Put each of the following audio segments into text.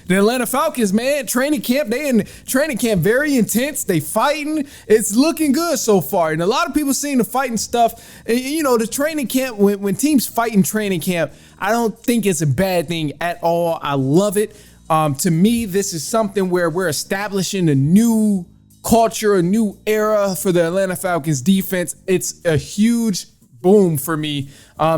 the Atlanta Falcons, man, training camp, they in training camp, very intense. They fighting. It's looking good so far. And a lot of people seeing the fighting stuff. You know, the training camp, when teams fight in training camp, I don't think it's a bad thing at all. I love it. To me, this is something where we're establishing a new culture, a new era for the Atlanta Falcons defense. It's a huge boom for me.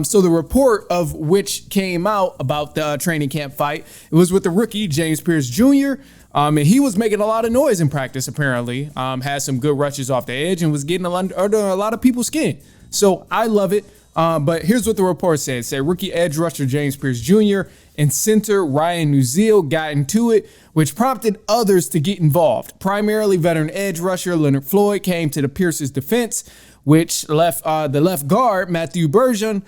So the report of which came out about the training camp fight, it was with the rookie, James Pierce Jr., and he was making a lot of noise in practice, apparently. Had some good rushes off the edge and was getting under a lot of people's skin. So I love it. But here's what the report said. It said rookie edge rusher James Pierce Jr. and center Ryan Neuzil got into it, which prompted others to get involved. Primarily veteran edge rusher Leonard Floyd came to the Pierce's defense, which left the left guard, Matthew Bergeron,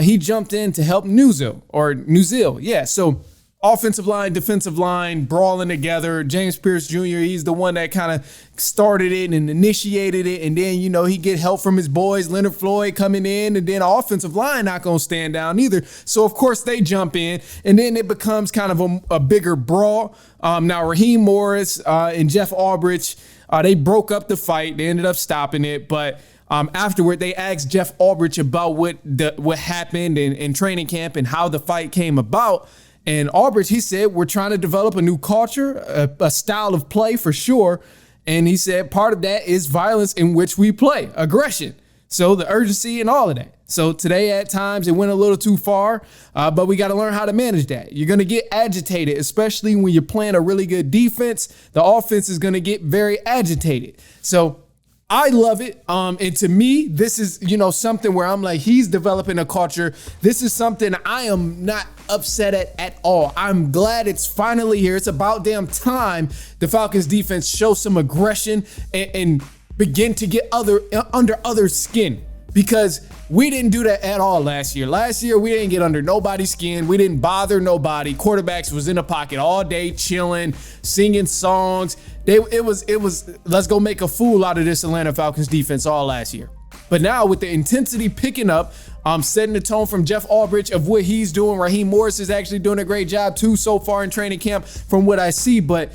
he jumped in to help Neuzil. Yeah, so offensive line, defensive line, brawling together. James Pierce Jr., he's the one that kind of started it and initiated it. And then, you know, he get help from his boys, Leonard Floyd coming in, and then offensive line not going to stand down either. So, of course, they jump in, and then it becomes kind of a bigger brawl. Now, Raheem Morris and Jeff Albrecht, they broke up the fight. They ended up stopping it, but afterward, they asked Jeff Albrecht about what happened in training camp and how the fight came about. And Albrecht, he said, we're trying to develop a new culture, a style of play for sure. And he said part of that is violence in which we play, aggression. So the urgency and all of that. So today at times it went a little too far, but we got to learn how to manage that. You're going to get agitated, especially when you're playing a really good defense. The offense is going to get very agitated. So I love it. And to me, this is, you know, something where I'm like, he's developing a culture. This is something I am not upset at all. I'm glad it's finally here. It's about damn time the Falcons defense show some aggression and begin to get under other skin, because we didn't do that at all last year. Last year, we didn't get under nobody's skin. We didn't bother nobody. Quarterbacks was in the pocket all day, chilling, singing songs. It was let's go make a fool out of this Atlanta Falcons defense all last year. But now with the intensity picking up, setting the tone from Jeff Albrecht of what he's doing. Raheem Morris is actually doing a great job too so far in training camp from what I see. But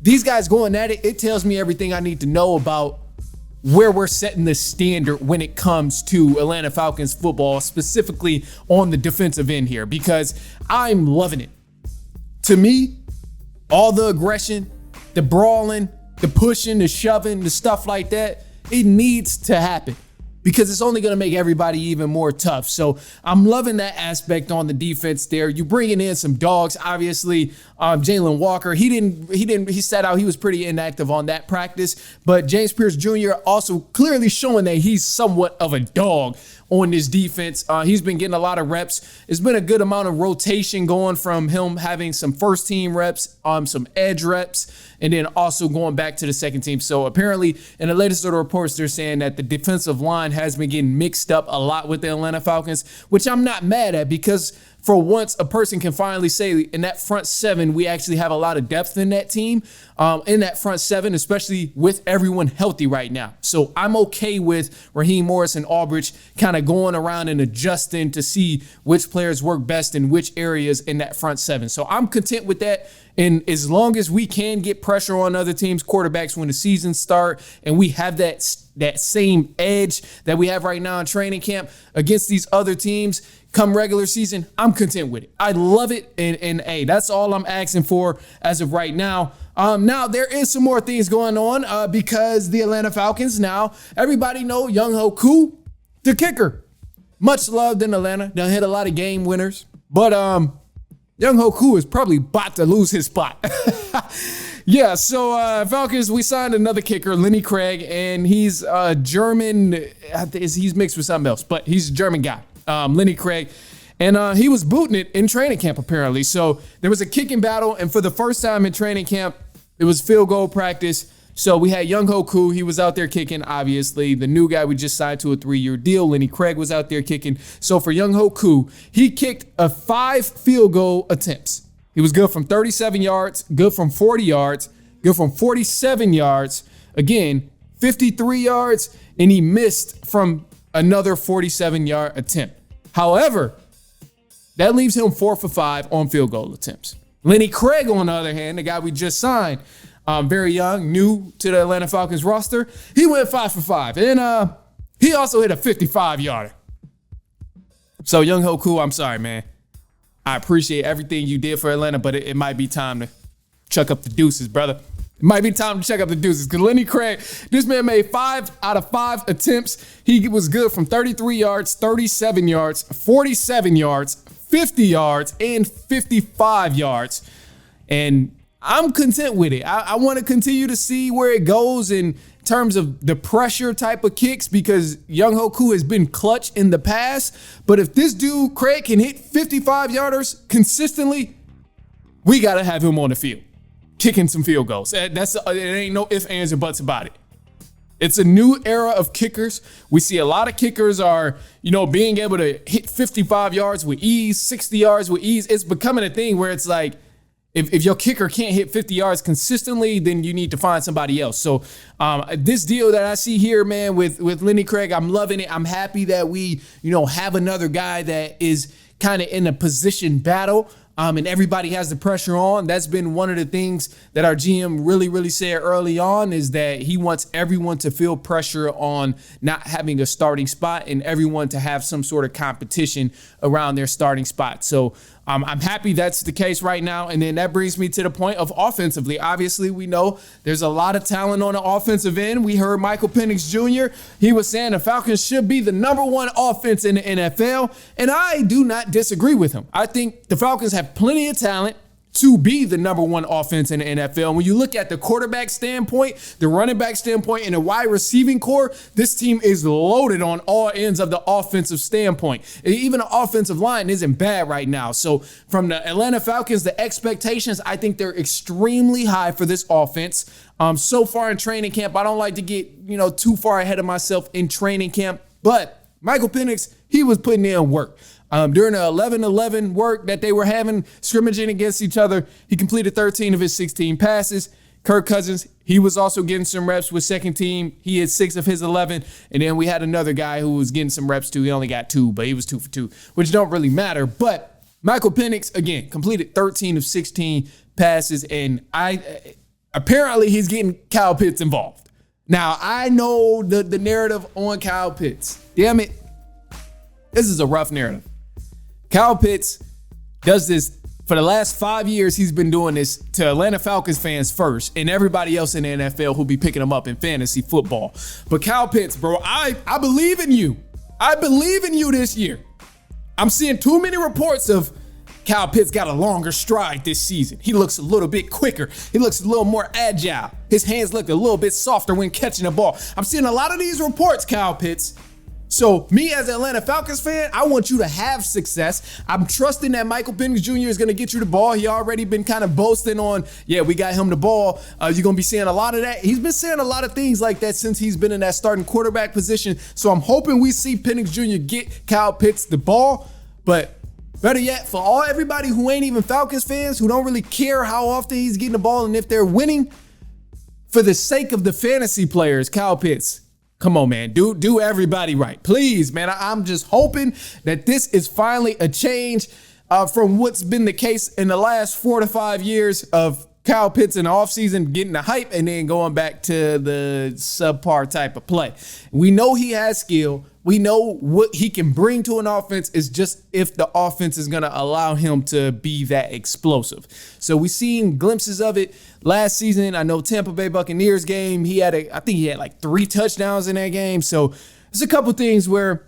these guys going at it, it tells me everything I need to know about where we're setting the standard when it comes to Atlanta Falcons football, specifically on the defensive end here, because I'm loving it. To me, all the aggression, the brawling, the pushing, the shoving, the stuff like that, it needs to happen, because it's only going to make everybody even more tough. So I'm loving that aspect on the defense there. You bringing in some dogs, obviously. Jalen Walker, he sat out. He was pretty inactive on that practice. But James Pierce Jr. also clearly showing that he's somewhat of a dog on this defense. He's been getting a lot of reps. It's been a good amount of rotation going from him having some first team reps, some edge reps, and then also going back to the second team. So apparently in the latest of the reports, they're saying that the defensive line has been getting mixed up a lot with the Atlanta Falcons, which I'm not mad at, because for once a person can finally say in that front seven, we actually have a lot of depth in that team, in that front seven, especially with everyone healthy right now. So I'm okay with Raheem Morris and Albrecht kind of going around and adjusting to see which players work best in which areas in that front seven. So I'm content with that. And as long as we can get pressure on other teams' quarterbacks when the season start, and we have that same edge that we have right now in training camp against these other teams come regular season, I'm content with it. I love it. And hey, that's all I'm asking for as of right now. Now, there is some more things going on because the Atlanta Falcons now, everybody know Young-Ho Koo, the kicker. Much loved in Atlanta. Done hit a lot of game winners. But Young-Ho Koo is probably about to lose his spot. Yeah, so Falcons, we signed another kicker, Lenny Craig, and he's German. He's mixed with something else, but he's a German guy, Lenny Craig. And he was booting it in training camp, apparently. So there was a kicking battle, and for the first time in training camp, it was field goal practice. So we had Young-Ho Koo. He was out there kicking, obviously. The new guy we just signed to a 3-year deal, Lenny Craig, was out there kicking. So for Young-Ho Koo, he kicked 5 field goal attempts. He was good from 37 yards, good from 40 yards, good from 47 yards, again, 53 yards, and he missed from another 47-yard attempt. However, that leaves him 4 for 5 on field goal attempts. Lenny Craig, on the other hand, the guy we just signed, very young, new to the Atlanta Falcons roster, he went 5 for 5. And he also hit a 55-yarder. So, Young Hoku, I'm sorry, man. I appreciate everything you did for Atlanta, but it might be time to chuck up the deuces, brother. It might be time to check up the deuces because Lenny Craig, this man made 5 out of 5 attempts. He was good from 33 yards, 37 yards, 47 yards, 50 yards, and 55 yards. And I'm content with it. I want to continue to see where it goes in terms of the pressure type of kicks because Young Hoku has been clutch in the past. But if this dude, Craig, can hit 55-yarders consistently, we got to have him on the field kicking some field goals. It ain't no ifs, ands, or buts about it. It's a new era of kickers. We see a lot of kickers are, being able to hit 55 yards with ease, 60 yards with ease. It's becoming a thing where it's like, if your kicker can't hit 50 yards consistently, then you need to find somebody else. So this deal that I see here, man, with Lenny Craig, I'm loving it. I'm happy that we, have another guy that is kind of in a position battle. And everybody has the pressure on. That's been one of the things that our GM really, really said early on is that he wants everyone to feel pressure on not having a starting spot and everyone to have some sort of competition around their starting spot. So I'm happy that's the case right now. And then that brings me to the point of offensively. Obviously, we know there's a lot of talent on the offensive end. We heard Michael Penix Jr. He was saying the Falcons should be the #1 offense in the NFL. And I do not disagree with him. I think the Falcons have plenty of talent to be the #1 offense in the NFL. And when you look at the quarterback standpoint, the running back standpoint, and the wide receiving core, this team is loaded on all ends of the offensive standpoint. And even the offensive line isn't bad right now. So from the Atlanta Falcons, the expectations, I think they're extremely high for this offense. So far in training camp, I don't like to get, too far ahead of myself in training camp, but Michael Penix, he was putting in work. During the 11-11 work that they were having, scrimmaging against each other, he completed 13 of his 16 passes. Kirk Cousins, he was also getting some reps with second team. He had 6 of his 11. And then we had another guy who was getting some reps too. He only got 2, but he was 2 for 2, which don't really matter. But Michael Penix, again, completed 13 of 16 passes. And apparently he's getting Kyle Pitts involved. Now, I know the narrative on Kyle Pitts. Damn it. This is a rough narrative. Kyle Pitts does this for the last 5 years. He's been doing this to Atlanta Falcons fans first and everybody else in the NFL who'll be picking him up in fantasy football. But Kyle Pitts, bro, I believe in you. I believe in you this year. I'm seeing too many reports of Kyle Pitts got a longer stride this season. He looks a little bit quicker. He looks a little more agile. His hands look a little bit softer when catching the ball. I'm seeing a lot of these reports, Kyle Pitts. So me as an Atlanta Falcons fan, I want you to have success. I'm trusting that Michael Penix Jr. is going to get you the ball. He already been kind of boasting on, yeah, we got him the ball. You're going to be seeing a lot of that. He's been saying a lot of things like that since he's been in that starting quarterback position. So I'm hoping we see Penix Jr. get Kyle Pitts the ball. But better yet, for everybody who ain't even Falcons fans, who don't really care how often he's getting the ball and if they're winning, for the sake of the fantasy players, Kyle Pitts, come on, man. Do everybody right. Please, man. I'm just hoping that this is finally a change from what's been the case in the last 4 to 5 years of Kyle Pitts in the offseason getting the hype and then going back to the subpar type of play. We know he has skill. We know what he can bring to an offense. Is just if the offense is going to allow him to be that explosive. So we've seen glimpses of it last season. I know Tampa Bay Buccaneers game, I think he had like 3 touchdowns in that game. So there's a couple things where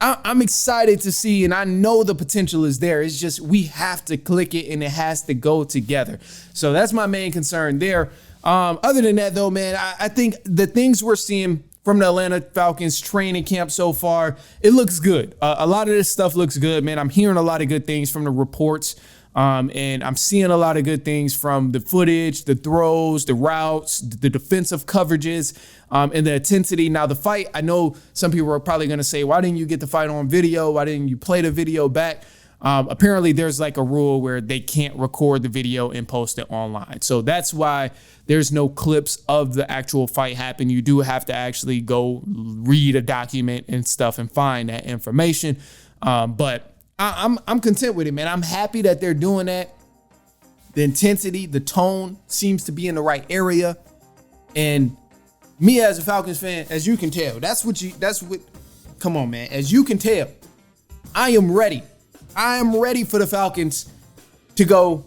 I'm excited to see, and I know the potential is there. It's just we have to click it, and it has to go together. So that's my main concern there. Other than that, though, man, I think the things we're seeing from the Atlanta Falcons training camp so far, it looks good. A lot of this stuff looks good, man. I'm hearing a lot of good things from the reports. And I'm seeing a lot of good things from the footage, the throws, the routes, the defensive coverages, and the intensity. Now, the fight, I know some people are probably going to say, why didn't you get the fight on video? Why didn't you play the video back? Apparently, there's like a rule where they can't record the video and post it online. So that's why there's no clips of the actual fight happen. You do have to actually go read a document and stuff and find that information. But I'm content with it, man. I'm happy that they're doing that. The intensity, the tone seems to be in the right area. And me as a Falcons fan, as you can tell, come on, man. As you can tell, I am ready. I am ready for the Falcons to go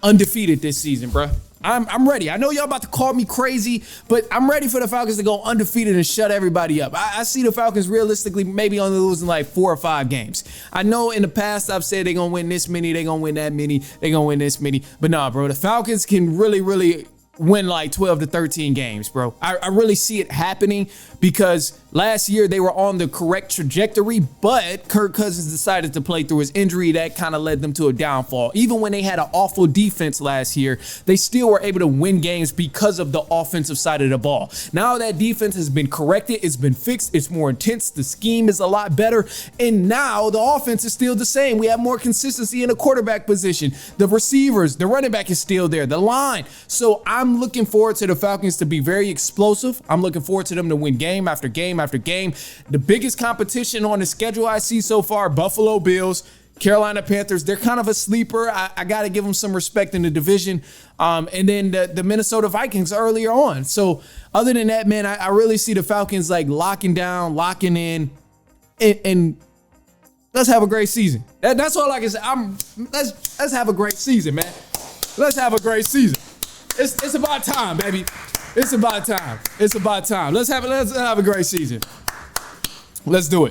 undefeated this season, bro. I'm ready. I know y'all about to call me crazy, but I'm ready for the Falcons to go undefeated and shut everybody up. I see the Falcons realistically maybe only losing like 4 or 5 games. I know in the past I've said they're going to win this many, they're going to win that many, they're going to win this many. But nah, bro, the Falcons can really win like 12 to 13 games, bro. I really see it happening because last year they were on the correct trajectory, but Kirk Cousins decided to play through his injury. That kind of led them to a downfall. Even when they had an awful defense last year, they still were able to win games because of the offensive side of the ball. Now that defense has been corrected, it's been fixed, it's more intense, the scheme is a lot better, and now the offense is still the same. We have more consistency in the quarterback position. The receivers, the running back is still there, the line. So I'm looking forward to the Falcons to be very explosive. I'm looking forward to them to win game after game after game. The biggest competition on the schedule I see so far, Buffalo Bills, Carolina Panthers, they're kind of a sleeper. I got to give them some respect in the division. And then the Minnesota Vikings earlier on. So other than that, man, I really see the Falcons like locking down, locking in, and let's have a great season. That's all I can say. Let's have a great season, man. Let's have a great season. It's about time, baby. It's about time. It's about time. Let's have a great season. Let's do it.